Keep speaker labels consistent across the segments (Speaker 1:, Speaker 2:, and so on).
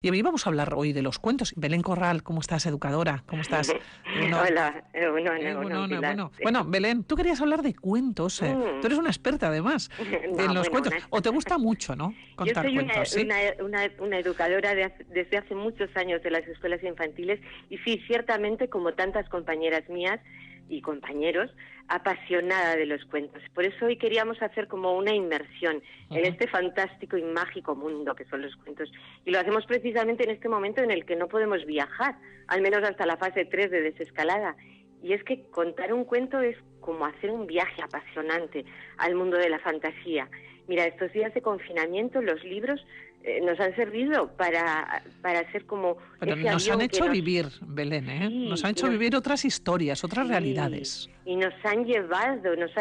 Speaker 1: Y hoy vamos a hablar hoy de los cuentos. Belén Corral, ¿cómo estás, educadora? ¿Cómo estás?
Speaker 2: Hola, bueno, Pilar.
Speaker 1: Bueno, Belén, tú querías hablar de cuentos. Tú
Speaker 2: Mm,
Speaker 1: eres una experta, además, en
Speaker 2: no,
Speaker 1: los
Speaker 2: bueno,
Speaker 1: cuentos.
Speaker 2: una
Speaker 1: O te
Speaker 2: experta.
Speaker 1: gusta mucho, ¿no?
Speaker 2: Yo
Speaker 1: Contar
Speaker 2: soy
Speaker 1: cuentos, ¿sí?
Speaker 2: una educadora desde hace muchos años de las escuelas infantiles y sí, ciertamente, como tantas compañeras mías y compañeros, apasionada de los cuentos. Por eso hoy queríamos hacer como una inmersión en
Speaker 1: Ujú.
Speaker 2: este fantástico y mágico mundo que son los cuentos. Y lo hacemos precisamente en este momento en el que no podemos viajar, al menos hasta la fase 3 de desescalada. Y es que contar un cuento es como hacer un viaje apasionante al mundo de la fantasía. Mira, estos días de confinamiento los libros nos han servido para ser como
Speaker 1: Pero
Speaker 2: ese
Speaker 1: nos han
Speaker 2: avión que
Speaker 1: hecho
Speaker 2: nos...
Speaker 1: vivir, Belén, ¿eh? Nos han
Speaker 2: Sí, y
Speaker 1: hecho
Speaker 2: nos,
Speaker 1: vivir otras historias, otras
Speaker 2: sí,
Speaker 1: realidades.
Speaker 2: y nos han llevado, nos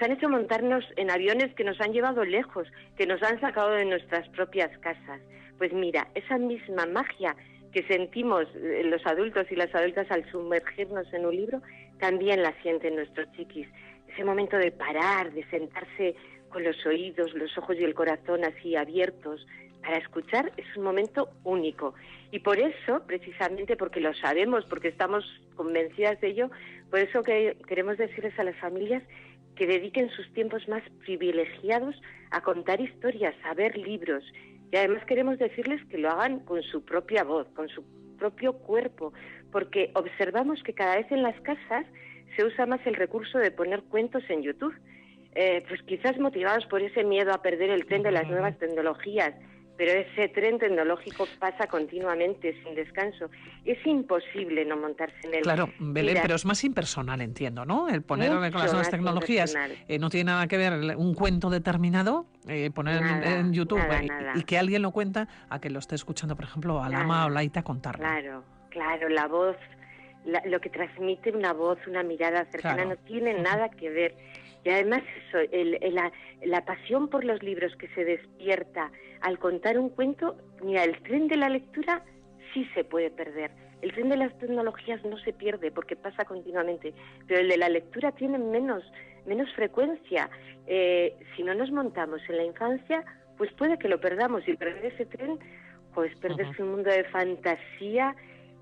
Speaker 2: han hecho montarnos en aviones que nos han llevado lejos, que nos han sacado de nuestras propias casas. Pues mira, esa misma magia que sentimos los adultos y las adultas al sumergirnos en un libro, también la sienten nuestros chiquis. Ese momento de parar, de sentarse con los oídos, los ojos y el corazón así abiertos para escuchar, es un momento único. Y por eso, precisamente porque lo sabemos, porque estamos convencidas de ello, por eso que queremos decirles a las familias que dediquen sus tiempos más privilegiados a contar historias, a ver libros. Y además queremos decirles que lo hagan con su propia voz, con su propio cuerpo, porque observamos que cada vez en las casas se usa más el recurso de poner cuentos en YouTube. Pues quizás motivados por ese miedo a perder el tren de las nuevas tecnologías, pero ese tren tecnológico pasa continuamente, sin descanso. Es imposible no montarse en él.
Speaker 1: Claro, Belén,
Speaker 2: Mira,
Speaker 1: pero es más impersonal, entiendo, ¿no? El ponerle con las
Speaker 2: mucho
Speaker 1: nuevas
Speaker 2: más
Speaker 1: tecnologías
Speaker 2: impersonal.
Speaker 1: no tiene nada que ver un cuento determinado, poner en
Speaker 2: Nada,
Speaker 1: YouTube
Speaker 2: nada,
Speaker 1: y
Speaker 2: nada.
Speaker 1: que alguien lo cuenta a que lo esté escuchando, por ejemplo, a Lama o
Speaker 2: Nada.
Speaker 1: Laita contarlo.
Speaker 2: Claro, claro, la voz, lo que transmite una voz, una mirada cercana, no
Speaker 1: Claro.
Speaker 2: tiene nada que ver. Y además eso, la pasión por los libros que se despierta al contar un cuento, mira, el tren de la lectura sí se puede perder. El tren de las tecnologías no se pierde porque pasa continuamente, pero el de la lectura tiene menos frecuencia. Si no nos montamos en la infancia, pues puede que lo perdamos y perder ese tren, pues
Speaker 1: Ujú.
Speaker 2: perderse un mundo de fantasía.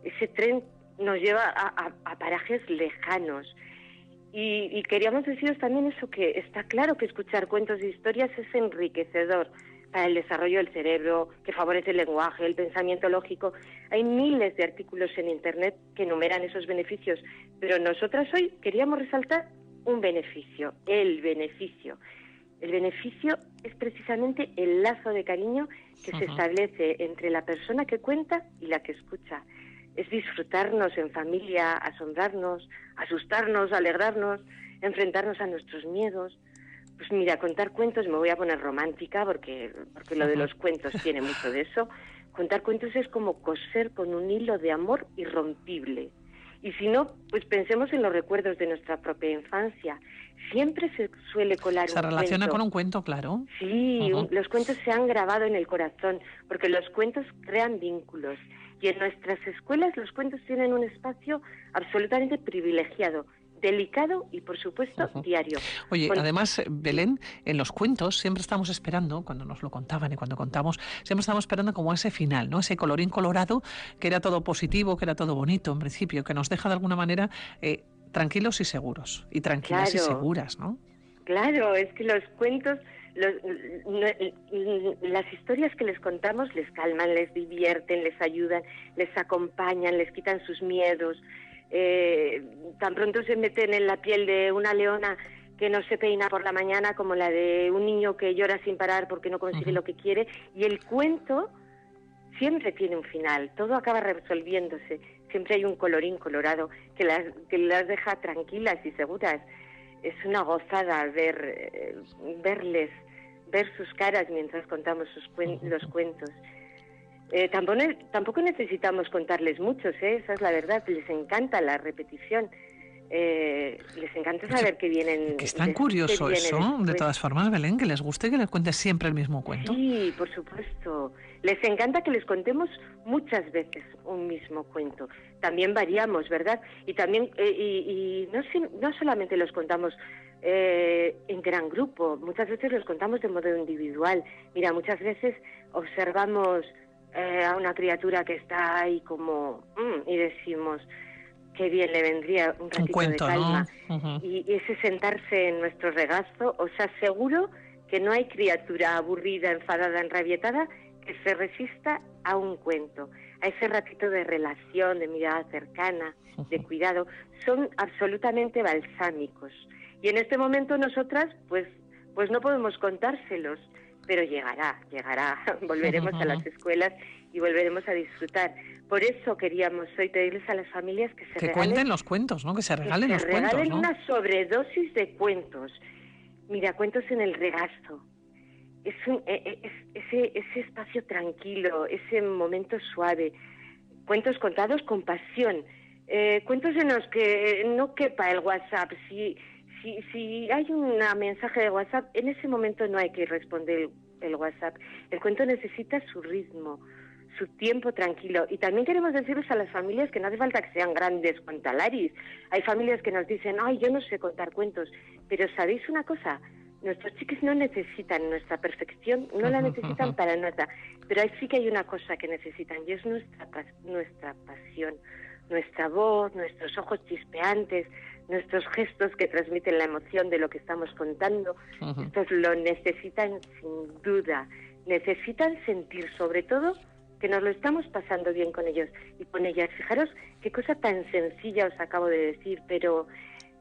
Speaker 2: Ese tren nos lleva a parajes lejanos. Y queríamos deciros también eso, que está claro que escuchar cuentos e historias es enriquecedor para el desarrollo del cerebro, que favorece el lenguaje, el pensamiento lógico. Hay miles de artículos en Internet que enumeran esos beneficios, pero nosotras hoy queríamos resaltar un beneficio, el beneficio. El beneficio es precisamente el lazo de cariño que se
Speaker 1: Ujú.
Speaker 2: establece entre la persona que cuenta y la que escucha. Es disfrutarnos en familia, asombrarnos, asustarnos, alegrarnos, enfrentarnos a nuestros miedos. Pues mira, contar cuentos, me voy a poner romántica porque lo de
Speaker 1: Ujú.
Speaker 2: los cuentos tiene mucho de eso. Contar cuentos es como coser con un hilo de amor irrompible. Y si no, pues pensemos en los recuerdos de nuestra propia infancia. Siempre se suele colar
Speaker 1: Se
Speaker 2: un
Speaker 1: relaciona con
Speaker 2: cuento.
Speaker 1: un cuento, claro.
Speaker 2: Sí,
Speaker 1: Ujú.
Speaker 2: los cuentos se han grabado en el corazón, porque los cuentos crean vínculos. Y en nuestras escuelas los cuentos tienen un espacio absolutamente privilegiado, delicado y, por supuesto,
Speaker 1: Ujú.
Speaker 2: diario.
Speaker 1: Oye,
Speaker 2: Con...
Speaker 1: además,
Speaker 2: Sí,
Speaker 1: Belén, en los cuentos siempre estamos esperando, cuando nos lo contaban y cuando contamos, siempre estamos esperando como ese final, ¿no? Ese colorín colorado, que era todo positivo, que era todo bonito en principio, que nos deja de alguna manera tranquilos y seguros, y tranquilas y
Speaker 2: claro,
Speaker 1: seguras, ¿no?
Speaker 2: claro, es que los cuentos, las historias que les contamos les calman, les divierten, les ayudan, les acompañan, les quitan sus miedos. Eh, Tan pronto se meten en la piel de una leona que no se peina por la mañana, como la de un niño que llora sin parar porque no consigue
Speaker 1: Ujú.
Speaker 2: lo que quiere, y el cuento siempre tiene un final, todo acaba resolviéndose, siempre hay un colorín colorado que las deja tranquilas y seguras. Es una gozada verles, ver sus caras mientras contamos los cuentos. Tampoco necesitamos contarles muchos, esa es la verdad, les encanta la repetición, les encanta
Speaker 1: Pues,
Speaker 2: saber
Speaker 1: que es tan
Speaker 2: qué
Speaker 1: curioso
Speaker 2: viene
Speaker 1: eso, de
Speaker 2: después.
Speaker 1: todas formas, Belén, que les guste que les cuentes siempre el mismo cuento.
Speaker 2: Sí, por supuesto. Les encanta que les contemos muchas veces un mismo cuento. También variamos, ¿verdad? Y también y no solamente los contamos en gran grupo, muchas veces los contamos de modo individual. Mira, muchas veces observamos a una criatura que está ahí como... y decimos, qué bien le vendría un ratito
Speaker 1: cuento,
Speaker 2: de calma.
Speaker 1: ¿no? Uh-huh.
Speaker 2: Y ese sentarse en nuestro regazo, os aseguro que no hay criatura aburrida, enfadada, enrabietada que se resista a un cuento, a ese ratito de relación, de mirada cercana, de cuidado. Son absolutamente balsámicos. Y en este momento nosotras, pues no podemos contárselos, pero llegará. Volveremos a las escuelas y volveremos a disfrutar. Por eso queríamos hoy pedirles a las familias que se regalen...
Speaker 1: cuenten los cuentos, ¿no? Que se regalen los cuentos, ¿no?
Speaker 2: Que se regalen una sobredosis de cuentos. Mira, cuentos en el regazo. Ese espacio tranquilo, ese momento suave. Cuentos contados con pasión. Cuentos en los que no quepa el WhatsApp. Si hay un mensaje de WhatsApp, en ese momento no hay que responder el WhatsApp. El cuento necesita su ritmo, su tiempo tranquilo. Y también queremos decirles a las familias que no hace falta que sean grandes cuentalaris. Hay familias que nos dicen, ay, yo no sé contar cuentos. Pero ¿sabéis una cosa? Nuestros chiquis no necesitan nuestra perfección, no la necesitan para nada. Pero ahí sí que hay una cosa que necesitan, y es nuestra pasión, nuestra voz, nuestros ojos chispeantes, nuestros gestos que transmiten la emoción de lo que estamos contando. Estos lo necesitan sin duda. Necesitan sentir, sobre todo, que nos lo estamos pasando bien con ellos y con ellas. Fijaros qué cosa tan sencilla os acabo de decir, pero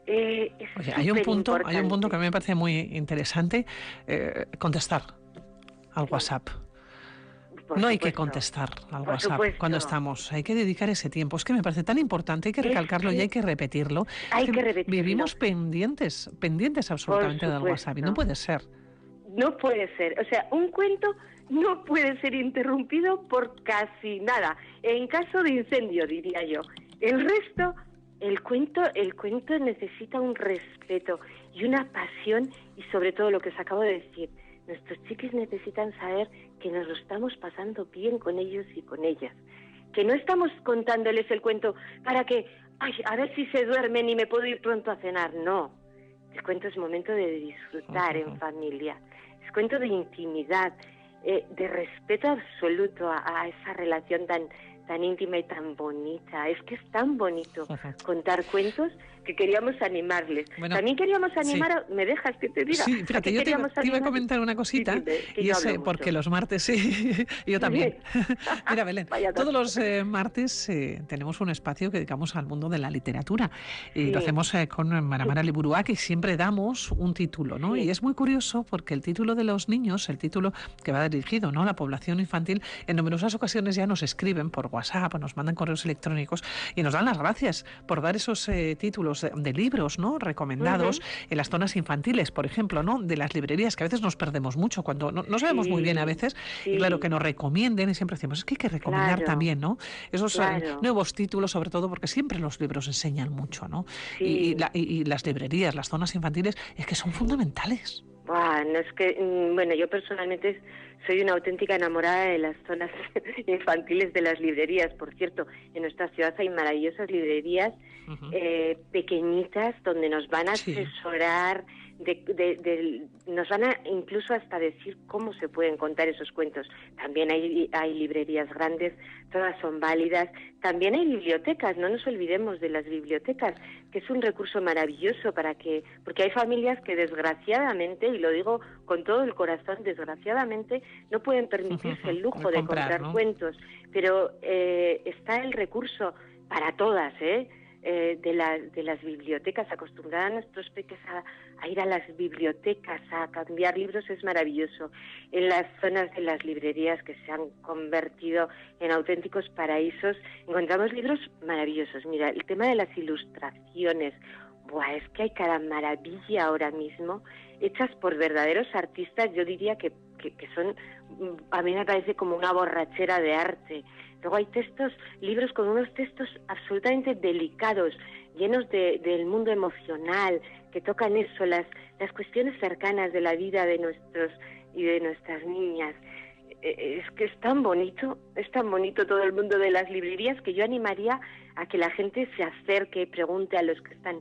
Speaker 2: es
Speaker 1: Oye, hay un punto que a mí me parece muy interesante, contestar al WhatsApp. No hay que contestar al WhatsApp cuando estamos, hay que dedicar ese tiempo. Es que me parece tan importante, hay que recalcarlo y hay que repetirlo. Vivimos pendientes absolutamente del WhatsApp y no puede ser.
Speaker 2: No puede ser. O sea, un cuento no puede ser interrumpido por casi nada. En caso de incendio, diría yo. El resto, el cuento necesita un respeto y una pasión y sobre todo lo que os acabo de decir. Nuestros chiquis necesitan saber que nos lo estamos pasando bien con ellos y con ellas. Que no estamos contándoles el cuento para que, a ver si se duermen y me puedo ir pronto a cenar. No. El cuento es momento de disfrutar en familia. Es cuento de intimidad, de respeto absoluto a esa relación tan íntima y tan bonita. Es que es tan bonito contar cuentos que queríamos animarles. Bueno, también queríamos animar, ¿me dejas que te diga?
Speaker 1: Sí, fíjate, yo te iba a comentar una cosita, y es porque los martes, sí, yo también. Mira, Belén, todos los martes tenemos un espacio que dedicamos al mundo de la literatura, y lo hacemos con Mara Liburúa, que siempre damos un título, ¿no? Y es muy curioso porque el título de los niños, el título que va dirigido, ¿no?, a la población infantil, en numerosas ocasiones ya nos escriben por WhatsApp, nos mandan correos electrónicos y nos dan las gracias por dar esos títulos de libros, ¿no?, recomendados en las zonas infantiles, por ejemplo, ¿no?, de las librerías, que a veces nos perdemos mucho cuando no sabemos muy bien a veces, y claro, que nos recomienden, y siempre decimos, es que hay que recomendar también, ¿no?, esos nuevos títulos, sobre todo porque siempre los libros enseñan mucho, ¿no? Y las librerías, las zonas infantiles, es que son fundamentales.
Speaker 2: Bueno, es que, yo personalmente soy una auténtica enamorada de las zonas infantiles de las librerías. Por cierto, en nuestra ciudad hay maravillosas librerías pequeñitas donde nos van a asesorar, nos van a incluso hasta decir cómo se pueden contar esos cuentos. También hay librerías grandes, todas son válidas. También hay bibliotecas, no nos olvidemos de las bibliotecas, que es un recurso maravilloso porque hay familias que desgraciadamente, y lo digo con todo el corazón, desgraciadamente no pueden permitirse el lujo de comprar cuentos, pero está el recurso para todas, de las bibliotecas. Acostumbrar a nuestros peques a ir a las bibliotecas, a cambiar libros, es maravilloso. En las zonas de las librerías que se han convertido en auténticos paraísos, encontramos libros maravillosos. Mira, el tema de las ilustraciones, es que hay cada maravilla ahora mismo, hechas por verdaderos artistas. Yo diría que son, a mí me parece como una borrachera de arte. Luego hay libros con unos textos absolutamente delicados, llenos del mundo emocional, que tocan eso, las cuestiones cercanas de la vida de nuestros y de nuestras niñas. Es que es tan bonito todo el mundo de las librerías, que yo animaría a que la gente se acerque y pregunte a los que están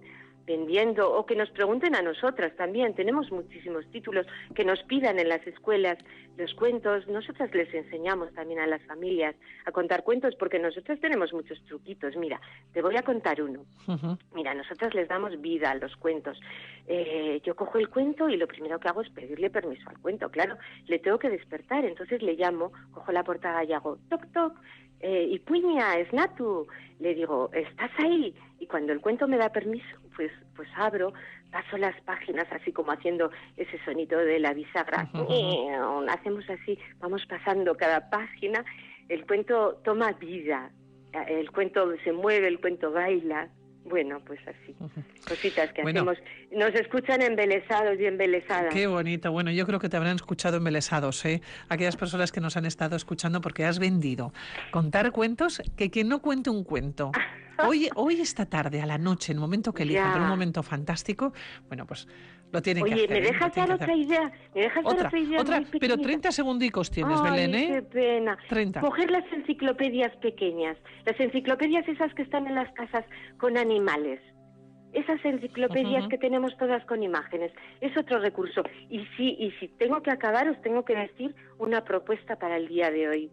Speaker 2: vendiendo, o que nos pregunten a nosotras también. Tenemos muchísimos títulos que nos pidan en las escuelas los cuentos. Nosotras les enseñamos también a las familias a contar cuentos, porque nosotras tenemos muchos truquitos. Mira, te voy a contar uno. Mira, nosotras les damos vida a los cuentos. Yo cojo el cuento y lo primero que hago es pedirle permiso al cuento. Claro, le tengo que despertar, entonces le llamo, cojo la portada y hago toc toc, y puña, es Natu. Le digo, ¿estás ahí? Y cuando el cuento me da permiso, pues abro, paso las páginas así como haciendo ese sonido de la bisagra. Hacemos así, vamos pasando cada página, el cuento toma vida, el cuento se mueve, el cuento baila. Bueno, pues así, cositas que hacemos. Nos escuchan embelesados y embelesadas.
Speaker 1: Qué bonito. Bueno, yo creo que te habrán escuchado embelesados, ¿eh? Aquellas personas que nos han estado escuchando, porque has vendido contar cuentos, que quien no cuente un cuento. Hoy esta tarde, a la noche, el momento que elijan, pero un momento fantástico, bueno, pues lo tienen que hacer.
Speaker 2: Oye, ¿me dejas dar otra idea? ¿Me dejas dar otra idea?
Speaker 1: Otra, pero 30 segundicos tienes, Belén, ¿eh?
Speaker 2: Qué pena.
Speaker 1: 30.
Speaker 2: Coger las enciclopedias pequeñas, las enciclopedias esas que están en las casas con animales. Esas enciclopedias que tenemos todas con imágenes. Es otro recurso. Y si tengo que acabar, os tengo que decir una propuesta para el día de hoy.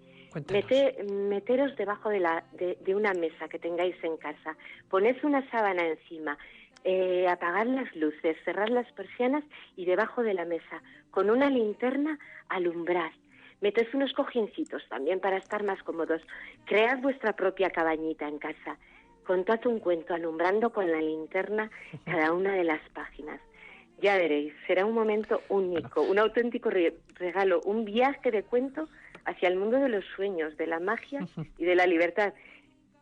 Speaker 2: Meteros debajo de una mesa que tengáis en casa. Poned una sábana encima. Apagar las luces, cerrar las persianas y debajo de la mesa, con una linterna, alumbrar. Meted unos cojincitos también para estar más cómodos. Cread vuestra propia cabañita en casa. Contad un cuento alumbrando con la linterna cada una de las páginas. Ya veréis, será un momento único, un auténtico regalo, un viaje de cuento hacia el mundo de los sueños, de la magia y de la libertad.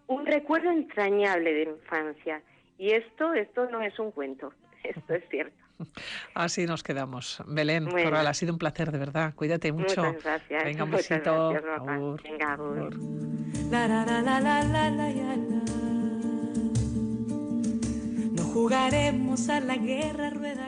Speaker 2: Un recuerdo entrañable de infancia. Y esto no es un cuento, esto es cierto.
Speaker 1: Así nos quedamos. Belén, Corral, ha sido un placer, de verdad. Cuídate mucho.
Speaker 2: Muchas gracias.
Speaker 1: Venga, un besito.
Speaker 2: Gracias, agur. Venga, agur.
Speaker 3: No jugaremos a la guerra, rueda